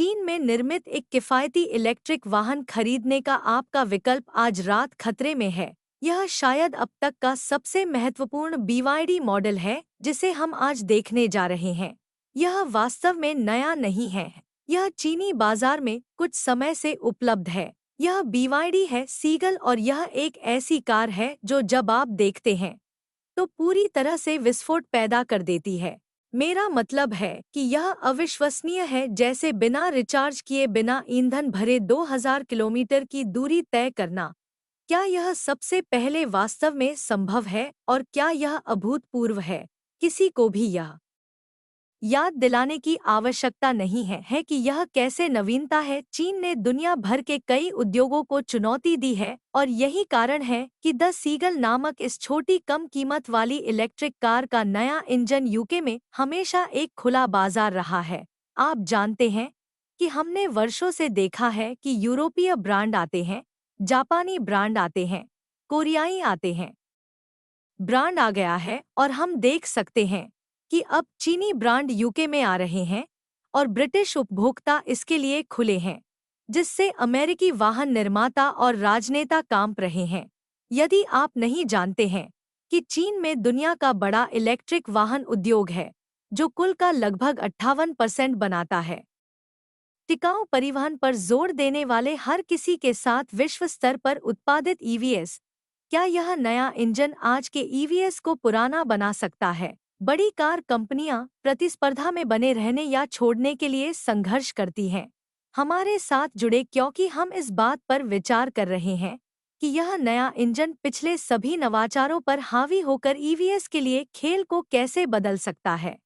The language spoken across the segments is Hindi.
चीन में निर्मित एक किफ़ायती इलेक्ट्रिक वाहन खरीदने का आपका विकल्प आज रात खतरे में है। यह शायद अब तक का सबसे महत्वपूर्ण BYD मॉडल है जिसे हम आज देखने जा रहे हैं। यह वास्तव में नया नहीं है। यह चीनी बाजार में कुछ समय से उपलब्ध है। यह BYD है सीगल और यह एक ऐसी कार है जो जब आप देखते हैं तो पूरी तरह से विस्फोट पैदा कर देती है। मेरा मतलब है कि यह अविश्वसनीय है, जैसे बिना रिचार्ज किए बिना ईंधन भरे 2000 किलोमीटर की दूरी तय करना। क्या यह सबसे पहले वास्तव में संभव है और क्या यह अभूतपूर्व है? किसी को भी यह याद दिलाने की आवश्यकता नहीं है कि यह कैसे नवीनता है। चीन ने दुनिया भर के कई उद्योगों को चुनौती दी है और यही कारण है कि द सीगल नामक इस छोटी कम कीमत वाली इलेक्ट्रिक कार का नया इंजन यूके में हमेशा एक खुला बाजार रहा है। आप जानते हैं कि हमने वर्षों से देखा है कि यूरोपीय ब्रांड आते हैं, जापानी ब्रांड आते हैं, कोरियाई आते हैं, ब्रांड आ गया है और हम देख सकते हैं कि अब चीनी ब्रांड यूके में आ रहे हैं और ब्रिटिश उपभोक्ता इसके लिए खुले हैं, जिससे अमेरिकी वाहन निर्माता और राजनेता कांप रहे हैं। यदि आप नहीं जानते हैं कि चीन में दुनिया का बड़ा इलेक्ट्रिक वाहन उद्योग है जो कुल का लगभग 58% बनाता है। टिकाऊ परिवहन पर जोर देने वाले हर किसी के साथ विश्व स्तर पर उत्पादित EVs, क्या यह नया इंजन आज के EVs को पुराना बना सकता है? बड़ी कार कंपनियां प्रतिस्पर्धा में बने रहने या छोड़ने के लिए संघर्ष करती हैं। हमारे साथ जुड़े क्योंकि हम इस बात पर विचार कर रहे हैं कि यह नया इंजन पिछले सभी नवाचारों पर हावी होकर EVs के लिए खेल को कैसे बदल सकता है।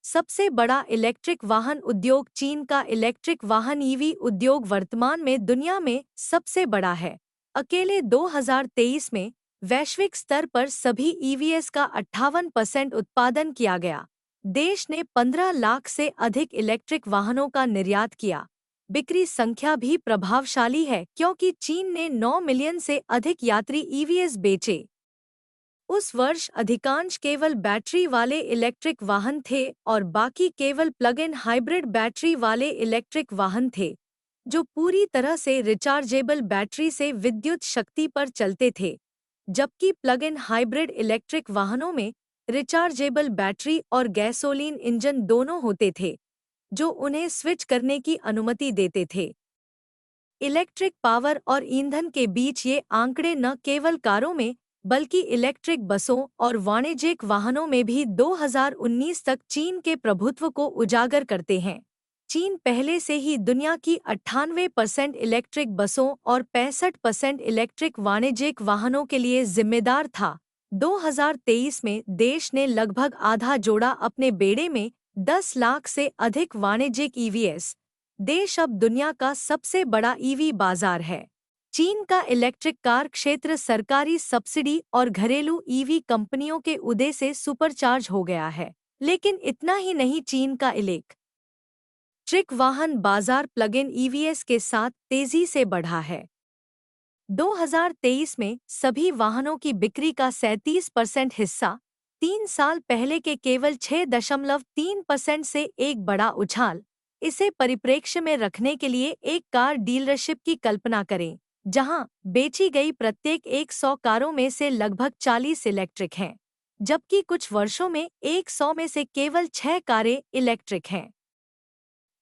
सबसे बड़ा इलेक्ट्रिक वाहन उद्योग चीन का इलेक्ट्रिक वाहन EV उद्योग वर्तमान में दुनिया में सबसे बड़ा है। अकेले 2023 में वैश्विक स्तर पर सभी EVs का 58% उत्पादन किया गया। देश ने 15 लाख से अधिक इलेक्ट्रिक वाहनों का निर्यात किया। बिक्री संख्या भी प्रभावशाली है क्योंकि चीन ने 9 मिलियन से अधिक यात्री EVs बेचे। उस वर्ष अधिकांश केवल बैटरी वाले इलेक्ट्रिक वाहन थे और बाकी केवल प्लग इन हाइब्रिड बैटरी वाले इलेक्ट्रिक वाहन थे, जो पूरी तरह से रिचार्जेबल बैटरी से विद्युत शक्ति पर चलते थे, जबकि प्लग इन हाइब्रिड इलेक्ट्रिक वाहनों में रिचार्जेबल बैटरी और गैसोलीन इंजन दोनों होते थे, जो उन्हें स्विच करने की अनुमति देते थे। इलेक्ट्रिक पावर और ईंधन के बीच ये आंकड़े न केवल कारों में बल्कि इलेक्ट्रिक बसों और वाणिज्यिक वाहनों में भी 2019 तक चीन के प्रभुत्व को उजागर करते हैं। चीन पहले से ही दुनिया की 98% इलेक्ट्रिक बसों और 65% इलेक्ट्रिक वाणिज्यिक वाहनों के लिए जिम्मेदार था। 2023 में देश ने लगभग आधा जोड़ा अपने बेड़े में 10 लाख से अधिक वाणिज्यिक EVs। देश अब दुनिया का सबसे बड़ा EV बाजार है। चीन का इलेक्ट्रिक कार क्षेत्र सरकारी सब्सिडी और घरेलू EV कंपनियों के उदय से सुपरचार्ज हो गया है। लेकिन इतना ही नहीं, चीन का इलेक्ट्रिक वाहन बाजार प्लग इन EVs के साथ तेजी से बढ़ा है। 2023 में सभी वाहनों की बिक्री का 37% हिस्सा 3 साल पहले के केवल 6.3% से एक बड़ा उछाल। इसे परिप्रेक्ष्य में रखने के लिए एक कार डीलरशिप की कल्पना करें, जहां बेची गई प्रत्येक 100 कारों में से लगभग 40 इलेक्ट्रिक हैं, जबकि कुछ वर्षों में 100 में से केवल 6 कारें इलेक्ट्रिक हैं।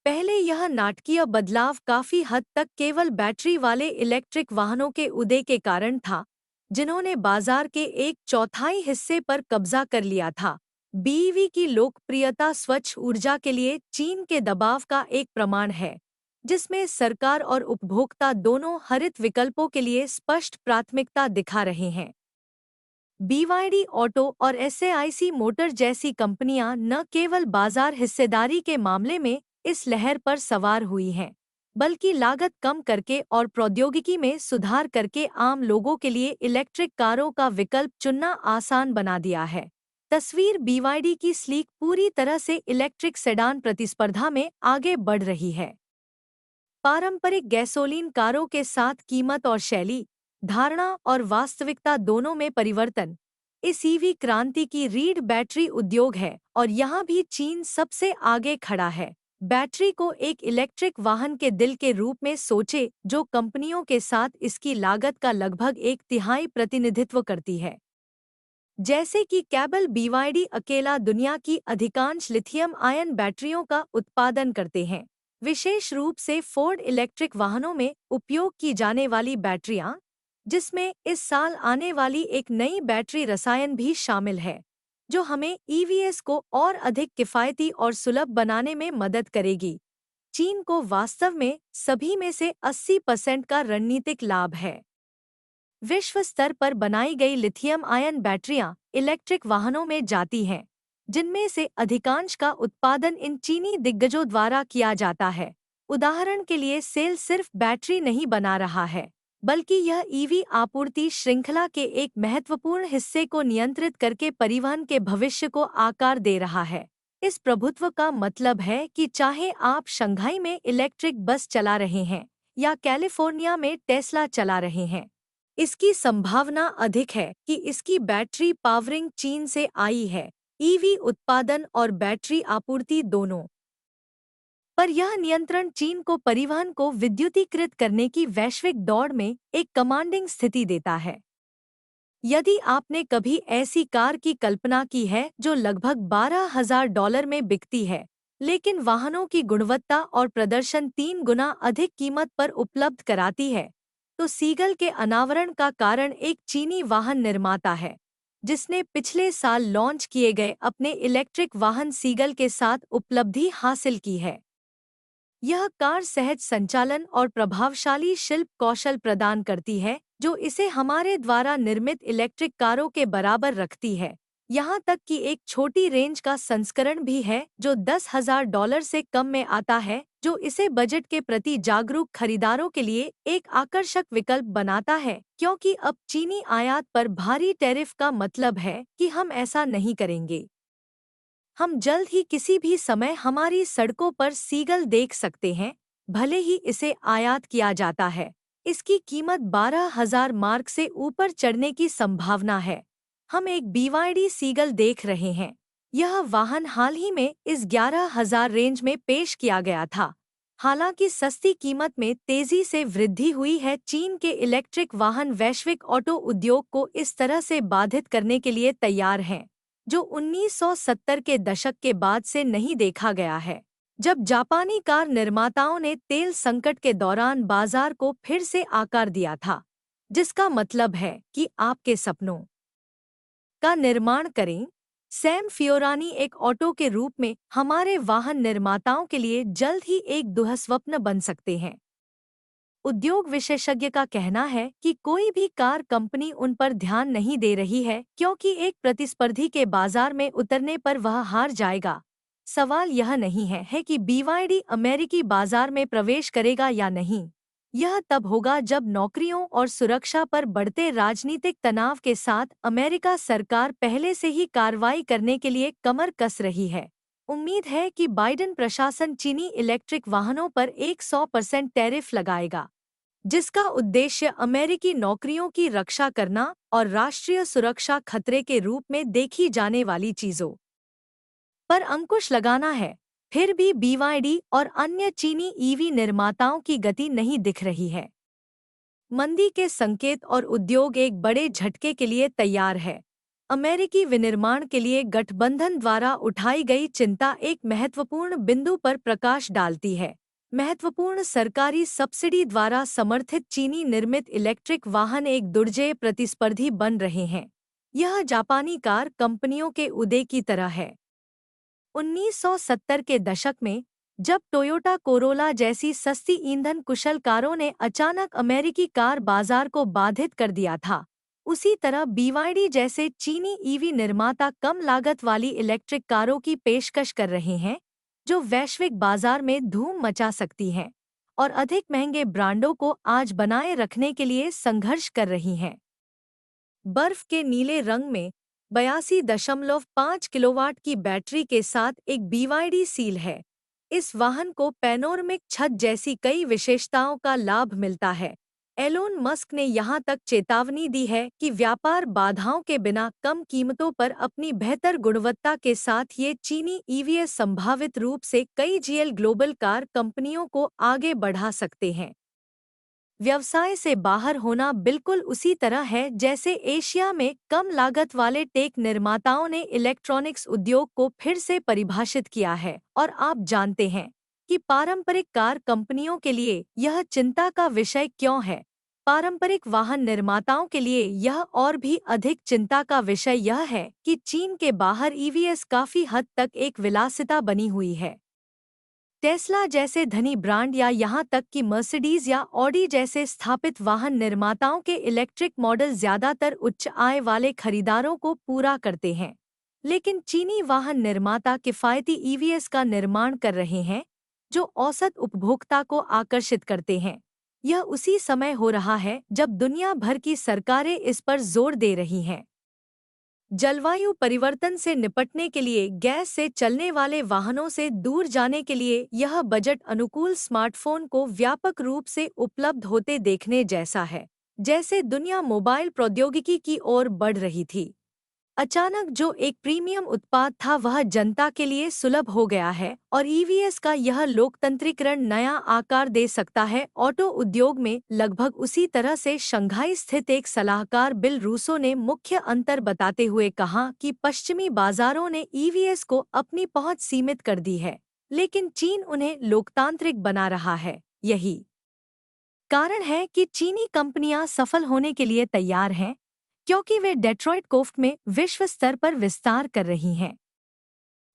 पहले यह नाटकीय बदलाव काफी हद तक केवल बैटरी वाले इलेक्ट्रिक वाहनों के उदय के कारण था, जिन्होंने बाजार के 1/4 हिस्से पर कब्जा कर लिया था। BEV की लोकप्रियता स्वच्छ ऊर्जा के लिए चीन के दबाव का एक प्रमाण है, जिसमें सरकार और उपभोक्ता दोनों हरित विकल्पों के लिए स्पष्ट प्राथमिकता दिखा रहे हैं। BYD ऑटो और SAIC मोटर जैसी कंपनियां न केवल बाजार हिस्सेदारी के मामले में इस लहर पर सवार हुई हैं, बल्कि लागत कम करके और प्रौद्योगिकी में सुधार करके आम लोगों के लिए इलेक्ट्रिक कारों का विकल्प चुनना आसान बना दिया है। तस्वीर BYD की स्लीक पूरी तरह से इलेक्ट्रिक सेडान प्रतिस्पर्धा में आगे बढ़ रही है। पारंपरिक गैसोलीन कारों के साथ कीमत और शैली, धारणा और वास्तविकता दोनों में परिवर्तन इस EV क्रांति की रीढ़ बैटरी उद्योग है और यहाँ भी चीन सबसे आगे खड़ा है। बैटरी को एक इलेक्ट्रिक वाहन के दिल के रूप में सोचे, जो कंपनियों के साथ इसकी लागत का लगभग 1/3 प्रतिनिधित्व करती है। जैसे कि केवल BYD अकेला दुनिया की अधिकांश लिथियम आयन बैटरियों का उत्पादन करते हैं। विशेष रूप से फोर्ड इलेक्ट्रिक वाहनों में उपयोग की जाने वाली बैटरियां, जिसमें इस साल आने वाली एक नई बैटरी रसायन भी शामिल है, जो हमें EVs को और अधिक किफ़ायती और सुलभ बनाने में मदद करेगी। चीन को वास्तव में सभी में से 80% का रणनीतिक लाभ है। विश्व स्तर पर बनाई गई लिथियम आयन बैटरियां इलेक्ट्रिक वाहनों में जाती हैं, जिनमें से अधिकांश का उत्पादन इन चीनी दिग्गजों द्वारा किया जाता है। उदाहरण के लिए सेल सिर्फ बैटरी नहीं बना रहा है, बल्कि यह EV आपूर्ति श्रृंखला के एक महत्वपूर्ण हिस्से को नियंत्रित करके परिवहन के भविष्य को आकार दे रहा है। इस प्रभुत्व का मतलब है कि चाहे आप शंघाई में इलेक्ट्रिक बस चला रहे हैं या कैलिफोर्निया में टेस्ला चला रहे हैं, इसकी संभावना अधिक है कि इसकी बैटरी पावरिंग चीन से आई है। EV उत्पादन और बैटरी आपूर्ति दोनों पर यह नियंत्रण चीन को परिवहन को विद्युतीकृत करने की वैश्विक दौड़ में एक कमांडिंग स्थिति देता है। यदि आपने कभी ऐसी कार की कल्पना की है जो लगभग $12,000 में बिकती है, लेकिन वाहनों की गुणवत्ता और प्रदर्शन 3 गुना अधिक कीमत पर उपलब्ध कराती है, तो सीगल के अनावरण का कारण एक चीनी वाहन निर्माता है, जिसने पिछले साल लॉन्च किए गए अपने इलेक्ट्रिक वाहन सीगल के साथ उपलब्धि हासिल की है। यह कार सहज संचालन और प्रभावशाली शिल्प कौशल प्रदान करती है, जो इसे हमारे द्वारा निर्मित इलेक्ट्रिक कारों के बराबर रखती है। यहाँ तक कि एक छोटी रेंज का संस्करण भी है जो $10,000 से कम में आता है, जो इसे बजट के प्रति जागरूक खरीदारों के लिए एक आकर्षक विकल्प बनाता है, क्योंकि अब चीनी आयात पर भारी टैरिफ का मतलब है कि हम ऐसा नहीं करेंगे। हम जल्द ही किसी भी समय हमारी सड़कों पर सीगल देख सकते हैं, भले ही इसे आयात किया जाता है। इसकी कीमत 12,000 मार्क से ऊपर चढ़ने की संभावना है। हम एक BYD सीगल देख रहे हैं। यह वाहन हाल ही में इस 11,000 रेंज में पेश किया गया था। हालांकि सस्ती कीमत में तेजी से वृद्धि हुई है। चीन के इलेक्ट्रिक वाहन वैश्विक ऑटो उद्योग को इस तरह से बाधित करने के लिए तैयार हैं, जो 1970 के दशक के बाद से नहीं देखा गया है, जब जापानी कार निर्माताओं ने तेल संकट के दौरान बाजार को फिर से आकार दिया था। जिसका मतलब है कि आपके सपनों का निर्माण करें। सैम फियोरानी एक ऑटो के रूप में हमारे वाहन निर्माताओं के लिए जल्द ही एक दुःस्वप्न बन सकते हैं। उद्योग विशेषज्ञ का कहना है कि कोई भी कार कंपनी उन पर ध्यान नहीं दे रही है, क्योंकि एक प्रतिस्पर्धी के बाजार में उतरने पर वह हार जाएगा। सवाल यह नहीं है कि BYD अमेरिकी बाजार में प्रवेश करेगा या नहीं। यह तब होगा जब नौकरियों और सुरक्षा पर बढ़ते राजनीतिक तनाव के साथ अमेरिका सरकार पहले से ही कार्रवाई करने के लिए कमर कस रही है। उम्मीद है कि बाइडेन प्रशासन चीनी इलेक्ट्रिक वाहनों पर 100% टैरिफ लगाएगा, जिसका उद्देश्य अमेरिकी नौकरियों की रक्षा करना और राष्ट्रीय सुरक्षा खतरे के रूप में देखी जाने वाली चीजों पर अंकुश लगाना है। फिर भी BYD और अन्य चीनी EV निर्माताओं की गति नहीं दिख रही है। मंदी के संकेत और उद्योग एक बड़े झटके के लिए तैयार है। अमेरिकी विनिर्माण के लिए गठबंधन द्वारा उठाई गई चिंता एक महत्वपूर्ण बिंदु पर प्रकाश डालती है। महत्वपूर्ण सरकारी सब्सिडी द्वारा समर्थित चीनी निर्मित इलेक्ट्रिक वाहन एक दुर्जेय प्रतिस्पर्धी बन रहे हैं। यह जापानी कार कंपनियों के उदय की तरह है। 1970 के दशक में जब टोयोटा कोरोला जैसी सस्ती ईंधन कुशल कारों ने अचानक अमेरिकी कार बाजार को बाधित कर दिया था, उसी तरह BYD जैसे चीनी EV निर्माता कम लागत वाली इलेक्ट्रिक कारों की पेशकश कर रहे हैं, जो वैश्विक बाजार में धूम मचा सकती हैं और अधिक महंगे ब्रांडों को आज बनाए रखने के लिए संघर्ष कर रही हैं। बर्फ के नीले रंग में 82.5 किलोवाट की बैटरी के साथ एक BYD सील है। इस वाहन को पैनोरमिक छत जैसी कई विशेषताओं का लाभ मिलता है, एलोन मस्क ने यहां तक चेतावनी दी है कि व्यापार बाधाओं के बिना कम कीमतों पर अपनी बेहतर गुणवत्ता के साथ ये चीनी ईवीएस संभावित रूप से कई जीएल ग्लोबल कार कंपनियों को आगे बढ़ा सकते हैं। व्यवसाय से बाहर होना बिल्कुल उसी तरह है जैसे एशिया में कम लागत वाले टेक निर्माताओं ने इलेक्ट्रॉनिक्स उद्योग को फिर से परिभाषित किया है। और आप जानते हैं कि पारंपरिक कार कंपनियों के लिए यह चिंता का विषय क्यों है? पारंपरिक वाहन निर्माताओं के लिए यह और भी अधिक चिंता का विषय यह है कि चीन के बाहर ईवीएस काफी हद तक एक विलासिता बनी हुई है। टेस्ला जैसे धनी ब्रांड या यहाँ तक कि मर्सिडीज या ऑडी जैसे स्थापित वाहन निर्माताओं के इलेक्ट्रिक मॉडल ज्यादातर उच्च आय वाले खरीदारों को पूरा करते हैं। लेकिन चीनी वाहन निर्माता किफ़ायती ईवीएस का निर्माण कर रहे हैं जो औसत उपभोक्ता को आकर्षित करते हैं। यह उसी समय हो रहा है जब दुनिया भर की सरकारें इस पर जोर दे रही हैं। जलवायु परिवर्तन से निपटने के लिए गैस से चलने वाले वाहनों से दूर जाने के लिए यह बजट अनुकूल स्मार्टफोन को व्यापक रूप से उपलब्ध होते देखने जैसा है, जैसे दुनिया मोबाइल प्रौद्योगिकी की ओर बढ़ रही थी। अचानक जो एक प्रीमियम उत्पाद था वह जनता के लिए सुलभ हो गया है और ईवीएस का यह लोकतंत्रीकरण नया आकार दे सकता है। ऑटो उद्योग में लगभग उसी तरह से शंघाई स्थित एक सलाहकार बिल रूसो ने मुख्य अंतर बताते हुए कहा कि पश्चिमी बाजारों ने ईवीएस को अपनी पहुंच सीमित कर दी है, लेकिन चीन उन्हें लोकतांत्रिक बना रहा है। यही कारण है कि चीनी कंपनियां सफल होने के लिए तैयार हैं, क्योंकि वे डेट्रॉइट कोफ्ट में विश्व स्तर पर विस्तार कर रही हैं।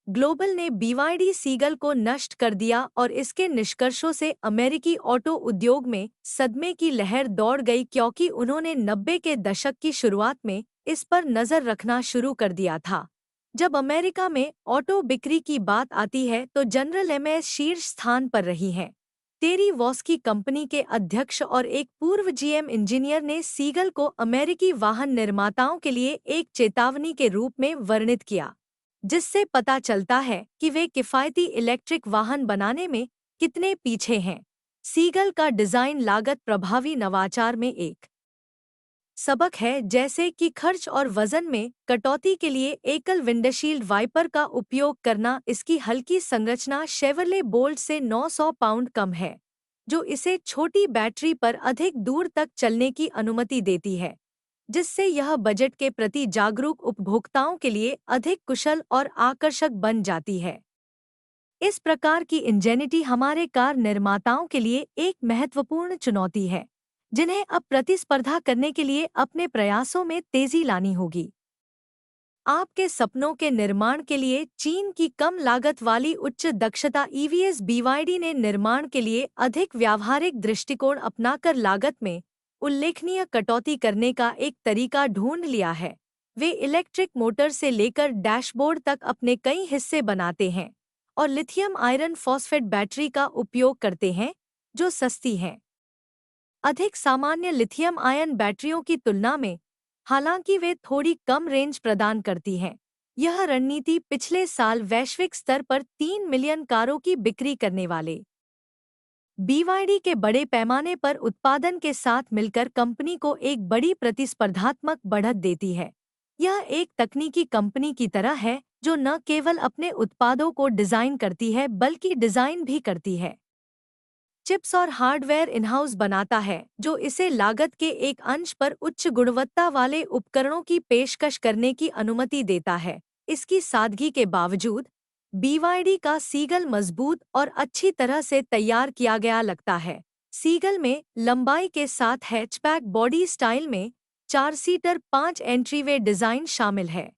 ग्लोबल ने बीवाईडी सीगल को नष्ट कर दिया और इसके निष्कर्षों से अमेरिकी ऑटो उद्योग में सदमे की लहर दौड़ गई, क्योंकि उन्होंने 90 के दशक की शुरुआत में इस पर नजर रखना शुरू कर दिया था। जब अमेरिका में ऑटो बिक्री की बात आती है तो जनरल एमएस शीर्ष स्थान पर रही है। टेरी वॉस्की कंपनी के अध्यक्ष और एक पूर्व जीएम इंजीनियर ने सीगल को अमेरिकी वाहन निर्माताओं के लिए एक चेतावनी के रूप में वर्णित किया, जिससे पता चलता है कि वे किफ़ायती इलेक्ट्रिक वाहन बनाने में कितने पीछे हैं। सीगल का डिज़ाइन लागत प्रभावी नवाचार में एक सबक है, जैसे कि खर्च और वजन में कटौती के लिए एकल विंडशील्ड वाइपर का उपयोग करना। इसकी हल्की संरचना शेवरले बोल्ट से 900 पाउंड कम है, जो इसे छोटी बैटरी पर अधिक दूर तक चलने की अनुमति देती है, जिससे यह बजट के प्रति जागरूक उपभोक्ताओं के लिए अधिक कुशल और आकर्षक बन जाती है। इस प्रकार की इंजेनिटी हमारे कार निर्माताओं के लिए एक महत्वपूर्ण चुनौती है, जिन्हें अब प्रतिस्पर्धा करने के लिए अपने प्रयासों में तेजी लानी होगी। आपके सपनों के निर्माण के लिए चीन की कम लागत वाली उच्च दक्षता ईवीएस बीवाईडी ने निर्माण के लिए अधिक व्यावहारिक दृष्टिकोण अपनाकर लागत में उल्लेखनीय कटौती करने का एक तरीका ढूंढ लिया है। वे इलेक्ट्रिक मोटर से लेकर डैशबोर्ड तक अपने कई हिस्से बनाते हैं और लिथियम आयरन फॉस्फेट बैटरी का उपयोग करते हैं, जो सस्ती हैं अधिक सामान्य लिथियम आयन बैटरियों की तुलना में। हालांकि वे थोड़ी कम रेंज प्रदान करती हैं। यह रणनीति पिछले साल वैश्विक स्तर पर 3 मिलियन कारों की बिक्री करने वाले बीवाईडी के बड़े पैमाने पर उत्पादन के साथ मिलकर कंपनी को एक बड़ी प्रतिस्पर्धात्मक बढ़त देती है। यह एक तकनीकी कंपनी की तरह है जो न केवल अपने उत्पादों को डिजाइन करती है बल्कि डिजाइन भी करती है, चिप्स और हार्डवेयर इनहाउस बनाता है, जो इसे लागत के एक अंश पर उच्च गुणवत्ता वाले उपकरणों की पेशकश करने की अनुमति देता है। इसकी सादगी के बावजूद बीवाईडी का सीगल मजबूत और अच्छी तरह से तैयार किया गया लगता है। सीगल में लंबाई के साथ हैचबैक बॉडी स्टाइल में 4 सीटर 5 एंट्रीवे डिजाइन शामिल है।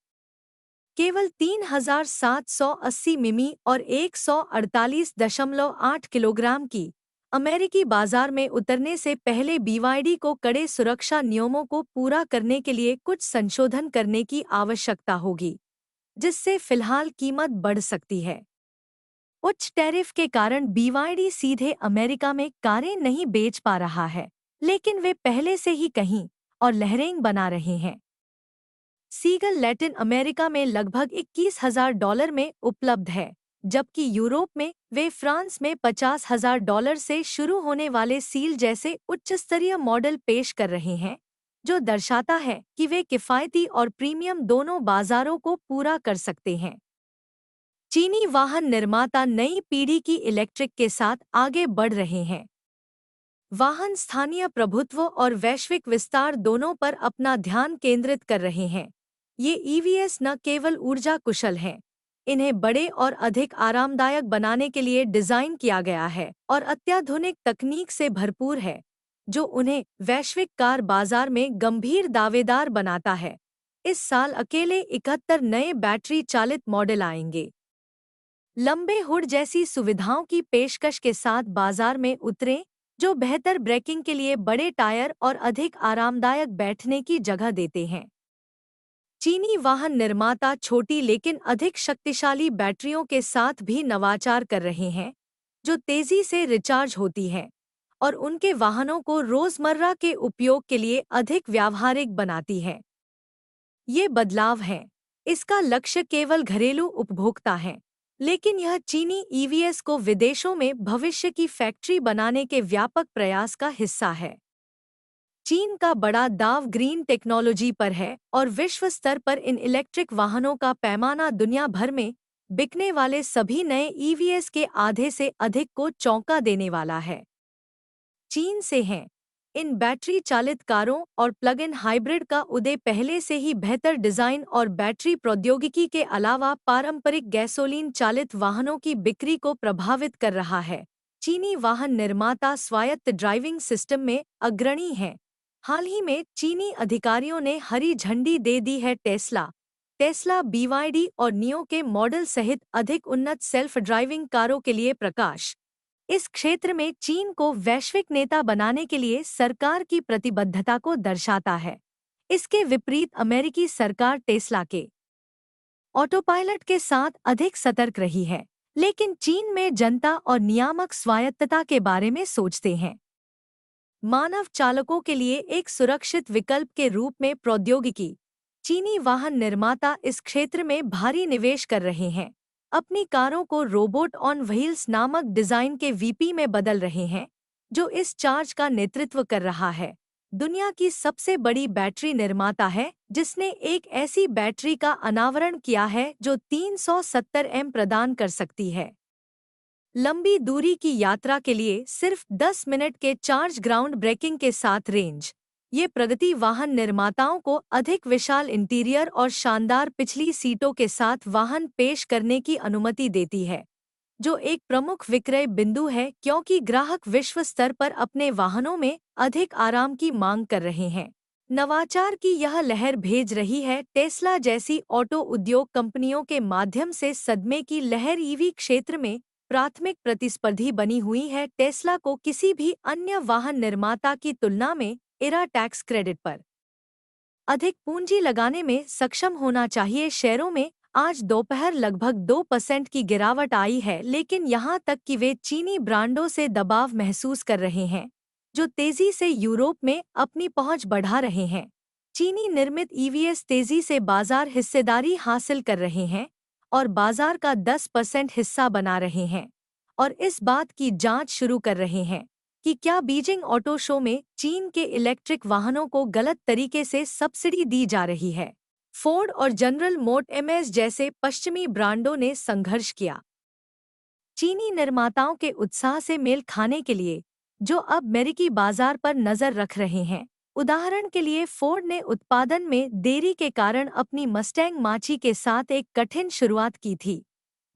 केवल 3780 मिमी और 148.8 किलोग्राम की अमेरिकी बाजार में उतरने से पहले बीवाईडी को कड़े सुरक्षा नियमों को पूरा करने के लिए कुछ संशोधन करने की आवश्यकता होगी, जिससे फिलहाल कीमत बढ़ सकती है। उच्च टैरिफ के कारण बीवाईडी सीधे अमेरिका में कारें नहीं बेच पा रहा है, लेकिन वे पहले से ही कहीं और लहरें बना रहे हैं। सीगल लैटिन अमेरिका में लगभग $21,000 में उपलब्ध है, जबकि यूरोप में वे फ्रांस में $50,000 से शुरू होने वाले सील जैसे उच्च स्तरीय मॉडल पेश कर रहे हैं, जो दर्शाता है कि वे किफ़ायती और प्रीमियम दोनों बाजारों को पूरा कर सकते हैं। चीनी वाहन निर्माता नई पीढ़ी की इलेक्ट्रिक के साथ आगे बढ़ रहे हैं। वाहन स्थानीय प्रभुत्व और वैश्विक विस्तार दोनों पर अपना ध्यान केंद्रित कर रहे हैं। ये ईवीएस न केवल ऊर्जा कुशल हैं, इन्हें बड़े और अधिक आरामदायक बनाने के लिए डिजाइन किया गया है और अत्याधुनिक तकनीक से भरपूर है, जो उन्हें वैश्विक कार बाजार में गंभीर दावेदार बनाता है। इस साल अकेले 71 नए बैटरी चालित मॉडल आएंगे। लंबे हुड जैसी सुविधाओं की पेशकश के साथ बाजार में उतरें, जो बेहतर ब्रेकिंग के लिए बड़े टायर और अधिक आरामदायक बैठने की जगह देते हैं। चीनी वाहन निर्माता छोटी लेकिन अधिक शक्तिशाली बैटरियों के साथ भी नवाचार कर रहे हैं, जो तेजी से रिचार्ज होती हैं और उनके वाहनों को रोजमर्रा के उपयोग के लिए अधिक व्यावहारिक बनाती हैं। ये बदलाव हैं। इसका लक्ष्य केवल घरेलू उपभोक्ता है, लेकिन यह चीनी ईवीएस को विदेशों में भविष्य की फैक्ट्री बनाने के व्यापक प्रयास का हिस्सा है। चीन का बड़ा दाव ग्रीन टेक्नोलॉजी पर है और विश्व स्तर पर इन इलेक्ट्रिक वाहनों का पैमाना दुनिया भर में बिकने वाले सभी नए ईवीएस के आधे से अधिक को चौंका देने वाला है। चीन से हैं। इन बैटरी चालित कारों और प्लग इन हाइब्रिड का उदय पहले से ही बेहतर डिजाइन और बैटरी प्रौद्योगिकी के अलावा पारंपरिक गैसोलीन चालित वाहनों की बिक्री को प्रभावित कर रहा है। चीनी वाहन निर्माता स्वायत्त ड्राइविंग सिस्टम में अग्रणी हैं। हाल ही में चीनी अधिकारियों ने हरी झंडी दे दी है टेस्ला BYD और नियो के मॉडल सहित अधिक उन्नत सेल्फ ड्राइविंग कारों के लिए प्रकाश। इस क्षेत्र में चीन को वैश्विक नेता बनाने के लिए सरकार की प्रतिबद्धता को दर्शाता है। इसके विपरीत अमेरिकी सरकार टेस्ला के ऑटोपायलट के साथ अधिक सतर्क रही है, लेकिन चीन में जनता और नियामक स्वायत्तता के बारे में सोचते हैं। मानव चालकों के लिए एक सुरक्षित विकल्प के रूप में प्रौद्योगिकी। चीनी वाहन निर्माता इस क्षेत्र में भारी निवेश कर रहे हैं, अपनी कारों को रोबोट ऑन व्हील्स नामक डिजाइन के वीपी में बदल रहे हैं, जो इस चार्ज का नेतृत्व कर रहा है। दुनिया की सबसे बड़ी बैटरी निर्माता है, जिसने एक ऐसी बैटरी का अनावरण किया है जो 370 एम प्रदान कर सकती है। लंबी दूरी की यात्रा के लिए सिर्फ 10 मिनट के चार्ज ग्राउंड ब्रेकिंग के साथ रेंज। ये प्रगति वाहन निर्माताओं को अधिक विशाल इंटीरियर और शानदार पिछली सीटों के साथ वाहन पेश करने की अनुमति देती है, जो एक प्रमुख विक्रय बिंदु है क्योंकि ग्राहक विश्व स्तर पर अपने वाहनों में अधिक आराम की मांग कर रहे हैं। नवाचार की यह लहर भेज रही है टेस्ला जैसी ऑटो उद्योग कंपनियों के माध्यम से सदमे की लहर ईवी क्षेत्र में प्राथमिक प्रतिस्पर्धी बनी हुई है। टेस्ला को किसी भी अन्य वाहन निर्माता की तुलना में एरा टैक्स क्रेडिट पर अधिक पूंजी लगाने में सक्षम होना चाहिए। शेयरों में आज दोपहर लगभग 2% की गिरावट आई है, लेकिन यहां तक कि वे चीनी ब्रांडों से दबाव महसूस कर रहे हैं, जो तेजी से यूरोप में अपनी पहुंच बढ़ा रहे हैं। चीनी निर्मित ईवीएस तेजी से बाजार हिस्सेदारी हासिल कर रहे हैं और बाजार का 10% हिस्सा बना रहे हैं, और इस बात की जांच शुरू कर रहे हैं कि क्या बीजिंग ऑटो शो में चीन के इलेक्ट्रिक वाहनों को गलत तरीके से सब्सिडी दी जा रही है। फोर्ड और जनरल मोटर्स जैसे पश्चिमी ब्रांडों ने संघर्ष किया। चीनी निर्माताओं के उत्साह से मेल खाने के लिए, जो अब अमेरिकी बाजार पर नजर रख रहे हैं। उदाहरण के लिए फोर्ड ने उत्पादन में देरी के कारण अपनी मस्टैंग माची के साथ एक कठिन शुरुआत की थी,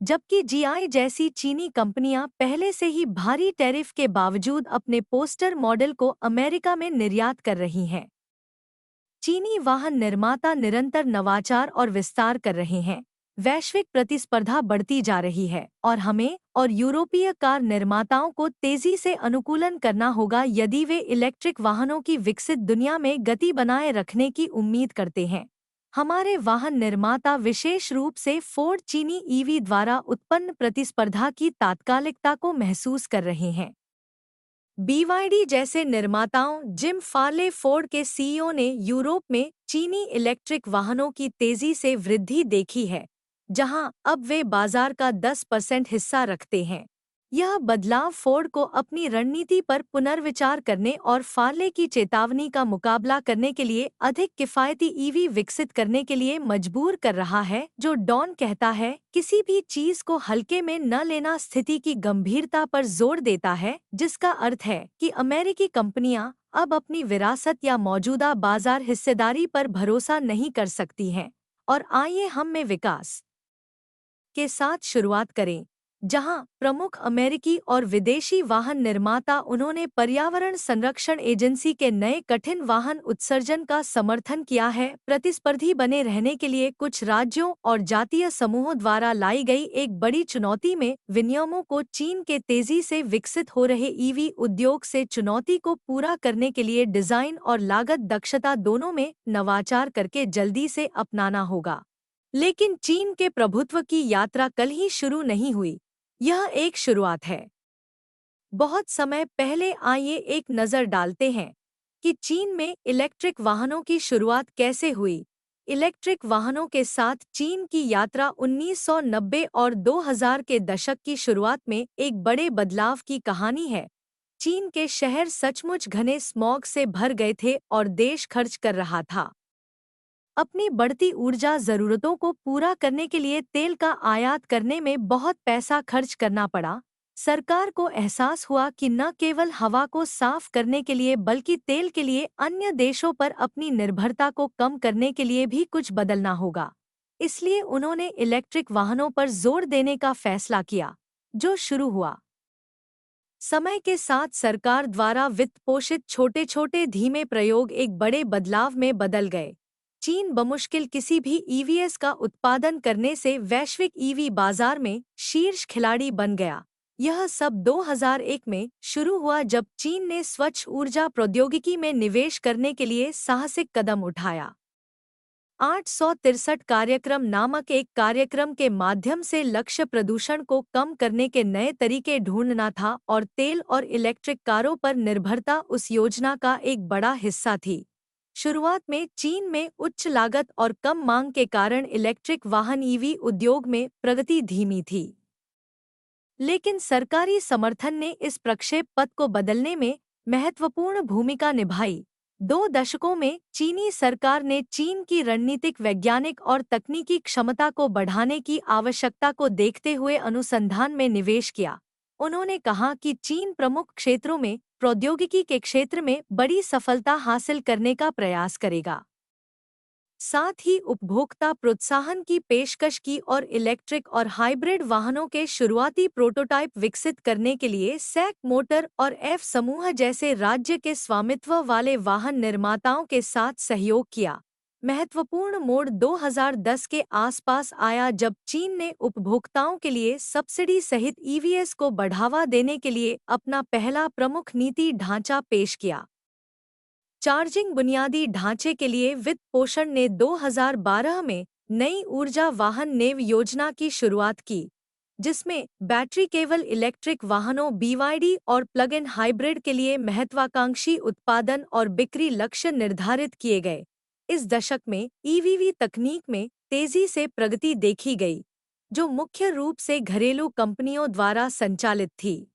जबकि जीआई जैसी चीनी कंपनियां पहले से ही भारी टैरिफ के बावजूद अपने पोस्टर मॉडल को अमेरिका में निर्यात कर रही हैं। चीनी वाहन निर्माता निरंतर नवाचार और विस्तार कर रहे हैं। वैश्विक प्रतिस्पर्धा बढ़ती जा रही है और हमें और यूरोपीय कार निर्माताओं को तेजी से अनुकूलन करना होगा यदि वे इलेक्ट्रिक वाहनों की विकसित दुनिया में गति बनाए रखने की उम्मीद करते हैं। हमारे वाहन निर्माता विशेष रूप से फोर्ड चीनी ईवी द्वारा उत्पन्न प्रतिस्पर्धा की तात्कालिकता को महसूस कर रहे हैं। BYD जैसे निर्माताओं जिम फार्ले फोर्ड के सीईओ ने यूरोप में चीनी इलेक्ट्रिक वाहनों की तेजी से वृद्धि देखी है, जहां अब वे बाजार का 10% हिस्सा रखते हैं। यह बदलाव फोर्ड को अपनी रणनीति पर पुनर्विचार करने और फार्ले की चेतावनी का मुकाबला करने के लिए अधिक किफायती ईवी विकसित करने के लिए मजबूर कर रहा है। जो डॉन कहता है, किसी भी चीज को हल्के में न लेना स्थिति की गंभीरता पर जोर देता है, जिसका अर्थ है कि अमेरिकी कंपनियां अब अपनी विरासत या मौजूदा बाजार हिस्सेदारी पर भरोसा नहीं कर सकती हैं। और आइए हम में विकास के साथ शुरुआत करें, जहां प्रमुख अमेरिकी और विदेशी वाहन निर्माता उन्होंने पर्यावरण संरक्षण एजेंसी के नए कठिन वाहन उत्सर्जन का समर्थन किया है। प्रतिस्पर्धी बने रहने के लिए कुछ राज्यों और जातीय समूहों द्वारा लाई गई एक बड़ी चुनौती में विनियमों को चीन के तेजी से विकसित हो रहे ईवी उद्योग से चुनौती को पूरा करने के लिए डिजाइन और लागत दक्षता दोनों में नवाचार करके जल्दी से अपनाना होगा। लेकिन चीन के प्रभुत्व की यात्रा कल ही शुरू नहीं हुई, यह एक शुरुआत है। बहुत समय पहले आइए एक नज़र डालते हैं कि चीन में इलेक्ट्रिक वाहनों की शुरुआत कैसे हुई। इलेक्ट्रिक वाहनों के साथ चीन की यात्रा 1990 और 2000 के दशक की शुरुआत में एक बड़े बदलाव की कहानी है। चीन के शहर सचमुच घने स्मॉग से भर गए थे और देश खर्च कर रहा था। अपनी बढ़ती ऊर्जा जरूरतों को पूरा करने के लिए तेल का आयात करने में बहुत पैसा खर्च करना पड़ा। सरकार को एहसास हुआ कि न केवल हवा को साफ करने के लिए बल्कि तेल के लिए अन्य देशों पर अपनी निर्भरता को कम करने के लिए भी कुछ बदलना होगा। इसलिए उन्होंने इलेक्ट्रिक वाहनों पर जोर देने का फैसला किया, जो शुरू हुआ। समय के साथ सरकार द्वारा वित्त पोषित छोटे छोटे धीमे प्रयोग एक बड़े बदलाव में बदल गए। चीन बमुश्किल किसी भी ईवीएस का उत्पादन करने से वैश्विक ईवी बाजार में शीर्ष खिलाड़ी बन गया। यह सब 2001 में शुरू हुआ जब चीन ने स्वच्छ ऊर्जा प्रौद्योगिकी में निवेश करने के लिए साहसिक कदम उठाया। 863 कार्यक्रम नामक एक कार्यक्रम के माध्यम से लक्ष्य प्रदूषण को कम करने के नए तरीके ढूंढना था और तेल और इलेक्ट्रिक कारों पर निर्भरता उस योजना का एक बड़ा हिस्सा थी। शुरुआत में चीन में उच्च लागत और कम मांग के कारण इलेक्ट्रिक वाहन ईवी उद्योग में प्रगति धीमी थी। लेकिन सरकारी समर्थन ने इस प्रक्षेप पथ को बदलने में महत्वपूर्ण भूमिका निभाई। 2 दशकों में चीनी सरकार ने चीन की रणनीतिक, वैज्ञानिक और तकनीकी क्षमता को बढ़ाने की आवश्यकता को देखते हुए अनुसंधान में निवेश किया। उन्होंने कहा कि चीन प्रमुख क्षेत्रों में प्रौद्योगिकी के क्षेत्र में बड़ी सफलता हासिल करने का प्रयास करेगा। साथ ही उपभोक्ता प्रोत्साहन की पेशकश की और इलेक्ट्रिक और हाइब्रिड वाहनों के शुरुआती प्रोटोटाइप विकसित करने के लिए सैक मोटर और एफ समूह जैसे राज्य के स्वामित्व वाले वाहन निर्माताओं के साथ सहयोग किया। महत्वपूर्ण मोड़ 2010 के आसपास आया जब चीन ने उपभोक्ताओं के लिए सब्सिडी सहित ईवीएस को बढ़ावा देने के लिए अपना पहला प्रमुख नीति ढांचा पेश किया। चार्जिंग बुनियादी ढांचे के लिए वित्त पोषण ने 2012 में नई ऊर्जा वाहन नेव योजना की शुरुआत की, जिसमें बैटरी केवल इलेक्ट्रिक वाहनों BYD और प्लग इन हाइब्रिड के लिए महत्वाकांक्षी उत्पादन और बिक्री लक्ष्य निर्धारित किए गए। इस दशक में ईवीवी तकनीक में तेजी से प्रगति देखी गई, जो मुख्य रूप से घरेलू कंपनियों द्वारा संचालित थी।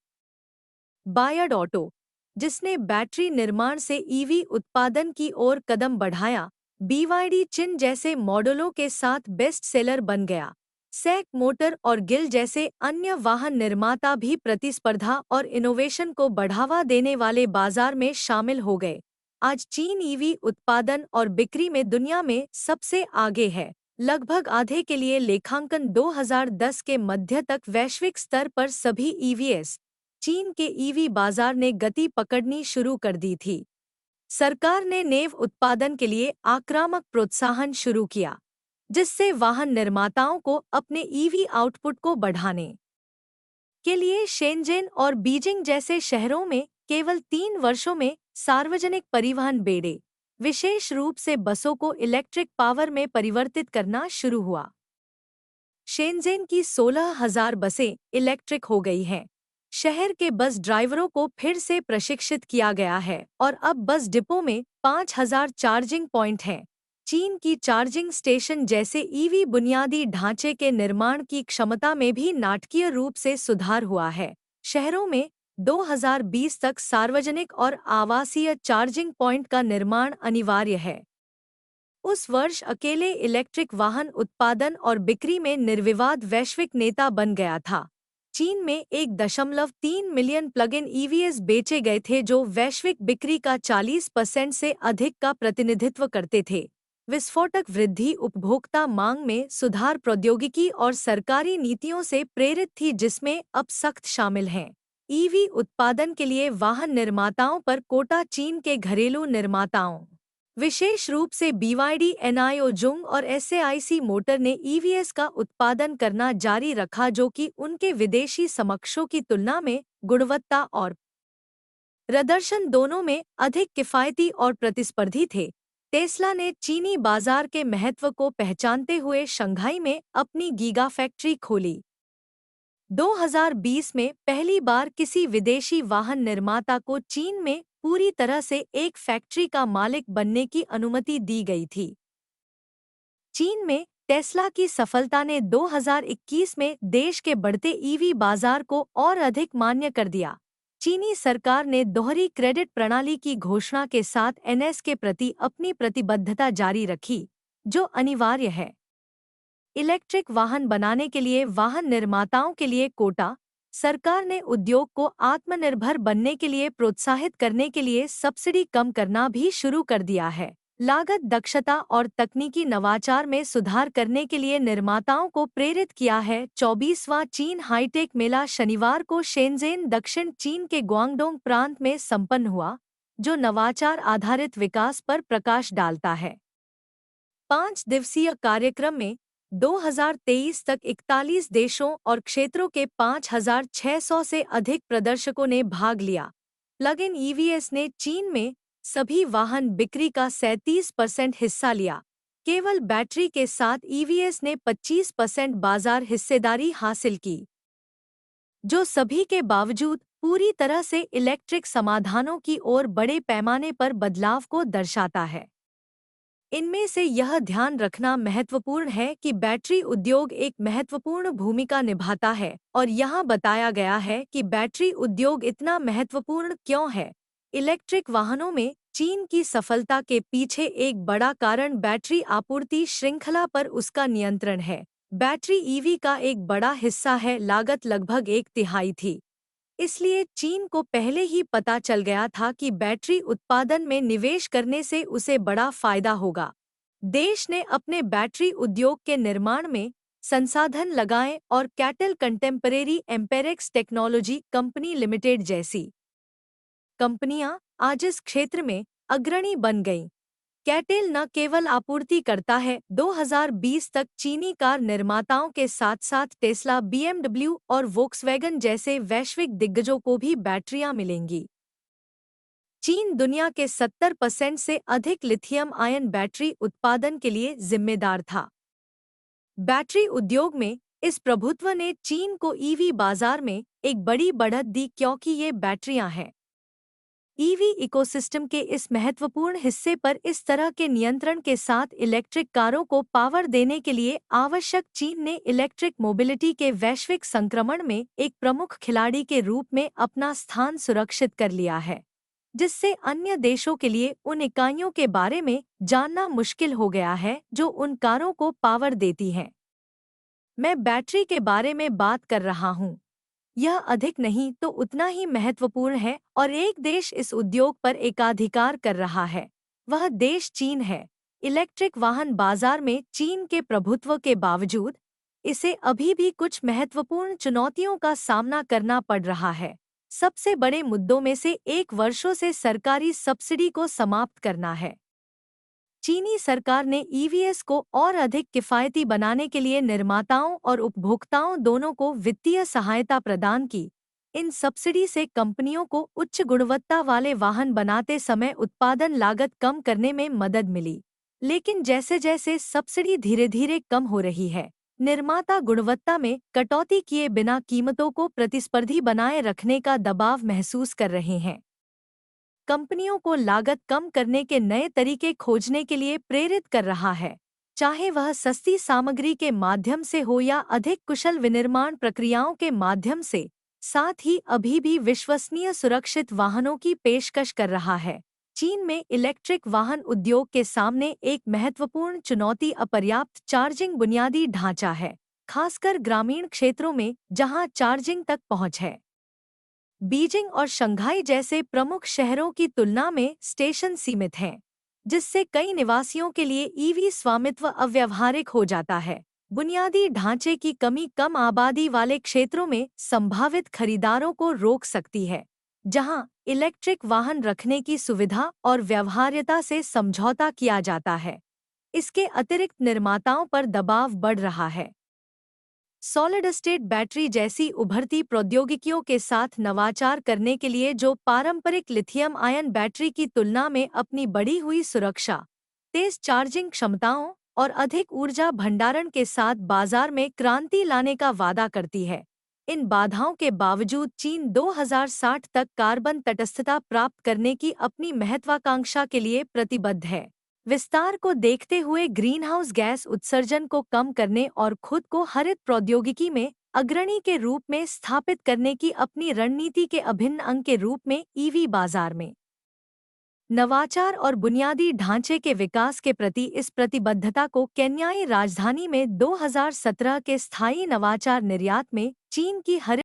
बायड ऑटो, जिसने बैटरी निर्माण से ईवी उत्पादन की ओर कदम बढ़ाया, BYD चिन जैसे मॉडलों के साथ बेस्ट सेलर बन गया। सैक मोटर और गिल जैसे अन्य वाहन निर्माता भी प्रतिस्पर्धा और इनोवेशन को बढ़ावा देने वाले बाजार में शामिल हो गए। आज चीन ईवी उत्पादन और बिक्री में दुनिया में सबसे आगे है। लगभग आधे के लिए लेखांकन 2010 के मध्य तक वैश्विक स्तर पर सभी ईवीएस। चीन के ईवी बाजार ने गति पकड़नी शुरू कर दी थी। सरकार ने नेव उत्पादन के लिए आक्रामक प्रोत्साहन शुरू किया, जिससे वाहन निर्माताओं को अपने ईवी आउटपुट को बढ़ाने के लिए शेनज़ेन और बीजिंग जैसे शहरों में केवल 3 वर्षों में सार्वजनिक परिवहन बेड़े, विशेष रूप से बसों को इलेक्ट्रिक पावर में परिवर्तित करना शुरू हुआ। शेनज़ेन की 16,000 बसें इलेक्ट्रिक हो गई हैं। शहर के बस ड्राइवरों को फिर से प्रशिक्षित किया गया है और अब बस डिपो में 5,000 चार्जिंग पॉइंट हैं। चीन की चार्जिंग स्टेशन जैसे ईवी बुनियादी ढांचे के निर्माण की क्षमता में भी नाटकीय रूप से सुधार हुआ है। शहरों में 2020 तक सार्वजनिक और आवासीय चार्जिंग पॉइंट का निर्माण अनिवार्य है। उस वर्ष अकेले इलेक्ट्रिक वाहन उत्पादन और बिक्री में निर्विवाद वैश्विक नेता बन गया था। चीन में 1.3 मिलियन प्लग-इन ईवीएस बेचे गए थे जो वैश्विक बिक्री का 40% से अधिक का प्रतिनिधित्व करते थे। विस्फोटक वृद्धि उपभोक्ता मांग में सुधार प्रौद्योगिकी और सरकारी नीतियों से प्रेरित थी जिसमें अब सख्त शामिल हैं। ईवी उत्पादन के लिए वाहन निर्माताओं पर कोटा चीन के घरेलू निर्माताओं विशेष रूप से BYD एनआईओजुंग और SAIC मोटर ने ईवीएस का उत्पादन करना जारी रखा जो कि उनके विदेशी समकक्षों की तुलना में गुणवत्ता और प्रदर्शन दोनों में अधिक किफ़ायती और प्रतिस्पर्धी थे। टेस्ला ने चीनी बाजार के महत्व को पहचानते हुए शंघाई में अपनी गीगा फैक्ट्री खोली। 2020 में पहली बार किसी विदेशी वाहन निर्माता को चीन में पूरी तरह से एक फैक्ट्री का मालिक बनने की अनुमति दी गई थी। चीन में टेस्ला की सफलता ने 2021 में देश के बढ़ते ईवी बाजार को और अधिक मान्य कर दिया। चीनी सरकार ने दोहरी क्रेडिट प्रणाली की घोषणा के साथ एनएस के प्रति अपनी प्रतिबद्धता जारी रखी, जो अनिवार्य है। इलेक्ट्रिक वाहन बनाने के लिए वाहन निर्माताओं के लिए कोटा, सरकार ने उद्योग को आत्मनिर्भर बनने के लिए प्रोत्साहित करने के लिए सब्सिडी कम करना भी शुरू कर दिया है। लागत दक्षता और तकनीकी नवाचार में सुधार करने के लिए निर्माताओं को प्रेरित किया है। 24वां चीन हाईटेक मेला शनिवार को शेनज़ेन दक्षिण चीन के ग्वांगडोंग प्रांत में संपन्न हुआ, जो नवाचार आधारित विकास पर प्रकाश डालता है। 5 दिवसीय कार्यक्रम में 2023 तक 41 देशों और क्षेत्रों के 5,600 से अधिक प्रदर्शकों ने भाग लिया। प्लग इन ईवीएस ने चीन में सभी वाहन बिक्री का 37% हिस्सा लिया। केवल बैटरी के साथ ईवीएस ने 25% बाजार हिस्सेदारी हासिल की, जो सभी के बावजूद पूरी तरह से इलेक्ट्रिक समाधानों की ओर बड़े पैमाने पर बदलाव को दर्शाता है। इनमें से यह ध्यान रखना महत्वपूर्ण है कि बैटरी उद्योग एक महत्वपूर्ण भूमिका निभाता है और यहाँ बताया गया है कि बैटरी उद्योग इतना महत्वपूर्ण क्यों है। इलेक्ट्रिक वाहनों में चीन की सफलता के पीछे एक बड़ा कारण बैटरी आपूर्ति श्रृंखला पर उसका नियंत्रण है। बैटरी ईवी का एक बड़ा हिस्सा है, लागत लगभग 1/3 थी। इसलिए चीन को पहले ही पता चल गया था कि बैटरी उत्पादन में निवेश करने से उसे बड़ा फायदा होगा। देश ने अपने बैटरी उद्योग के निर्माण में संसाधन लगाए और CATL Contemporary Amperex Technology Company Limited जैसी कंपनियां आज इस क्षेत्र में अग्रणी बन गईं। कैटेल न केवल आपूर्ति करता है, 2020 तक चीनी कार निर्माताओं के साथ साथ टेस्ला, BMW और वोक्सवैगन जैसे वैश्विक दिग्गजों को भी बैटरियां मिलेंगी। चीन दुनिया के 70% से अधिक लिथियम आयन बैटरी उत्पादन के लिए जिम्मेदार था। बैटरी उद्योग में इस प्रभुत्व ने चीन को ईवी बाजार में एक बड़ी बढ़त दी क्योंकि ये बैटरियां हैं। ईवी इकोसिस्टम के इस महत्वपूर्ण हिस्से पर इस तरह के नियंत्रण के साथ इलेक्ट्रिक कारों को पावर देने के लिए आवश्यक चीन ने इलेक्ट्रिक मोबिलिटी के वैश्विक संक्रमण में एक प्रमुख खिलाड़ी के रूप में अपना स्थान सुरक्षित कर लिया है, जिससे अन्य देशों के लिए उन इकाइयों के बारे में जानना मुश्किल हो गया है जो उन कारों को पावर देती हैं। मैं बैटरी के बारे में बात कर रहा हूँ। यह अधिक नहीं तो उतना ही महत्वपूर्ण है और एक देश इस उद्योग पर एकाधिकार कर रहा है, वह देश चीन है। इलेक्ट्रिक वाहन बाजार में चीन के प्रभुत्व के बावजूद इसे अभी भी कुछ महत्वपूर्ण चुनौतियों का सामना करना पड़ रहा है। सबसे बड़े मुद्दों में से एक वर्षों से सरकारी सब्सिडी को समाप्त करना है। चीनी सरकार ने ईवीएस को और अधिक किफ़ायती बनाने के लिए निर्माताओं और उपभोक्ताओं दोनों को वित्तीय सहायता प्रदान की। इन सब्सिडी से कंपनियों को उच्च गुणवत्ता वाले वाहन बनाते समय उत्पादन लागत कम करने में मदद मिली। लेकिन जैसे जैसे सब्सिडी धीरे धीरे कम हो रही है, निर्माता गुणवत्ता में कटौती किए बिना कीमतों को प्रतिस्पर्धी बनाए रखने का दबाव महसूस कर रहे हैं। कंपनियों को लागत कम करने के नए तरीके खोजने के लिए प्रेरित कर रहा है, चाहे वह सस्ती सामग्री के माध्यम से हो या अधिक कुशल विनिर्माण प्रक्रियाओं के माध्यम से। साथ ही अभी भी विश्वसनीय सुरक्षित वाहनों की पेशकश कर रहा है। चीन में इलेक्ट्रिक वाहन उद्योग के सामने एक महत्वपूर्ण चुनौती अपर्याप्त चार्जिंग बुनियादी ढांचा है, खासकर ग्रामीण क्षेत्रों में जहां चार्जिंग तक पहुंच है। बीजिंग और शंघाई जैसे प्रमुख शहरों की तुलना में स्टेशन सीमित हैं, जिससे कई निवासियों के लिए ईवी स्वामित्व अव्यावहारिक हो जाता है। बुनियादी ढांचे की कमी कम आबादी वाले क्षेत्रों में संभावित खरीदारों को रोक सकती है, जहां इलेक्ट्रिक वाहन रखने की सुविधा और व्यवहार्यता से समझौता किया जाता है। इसके अतिरिक्त निर्माताओं पर दबाव बढ़ रहा है। सॉलिड स्टेट बैटरी जैसी उभरती प्रौद्योगिकियों के साथ नवाचार करने के लिए जो पारंपरिक लिथियम आयन बैटरी की तुलना में अपनी बढ़ी हुई सुरक्षा, तेज चार्जिंग क्षमताओं और अधिक ऊर्जा भंडारण के साथ बाजार में क्रांति लाने का वादा करती है। इन बाधाओं के बावजूद चीन 2060 तक कार्बन तटस्थता प्राप्त करने की अपनी महत्वाकांक्षा के लिए प्रतिबद्ध है। विस्तार को देखते हुए ग्रीनहाउस गैस उत्सर्जन को कम करने और खुद को हरित प्रौद्योगिकी में अग्रणी के रूप में स्थापित करने की अपनी रणनीति के अभिन्न अंग के रूप में ईवी बाजार में नवाचार और बुनियादी ढांचे के विकास के प्रति इस प्रतिबद्धता को केन्याई राजधानी में 2017 के स्थायी नवाचार निर्यात में चीन की हरित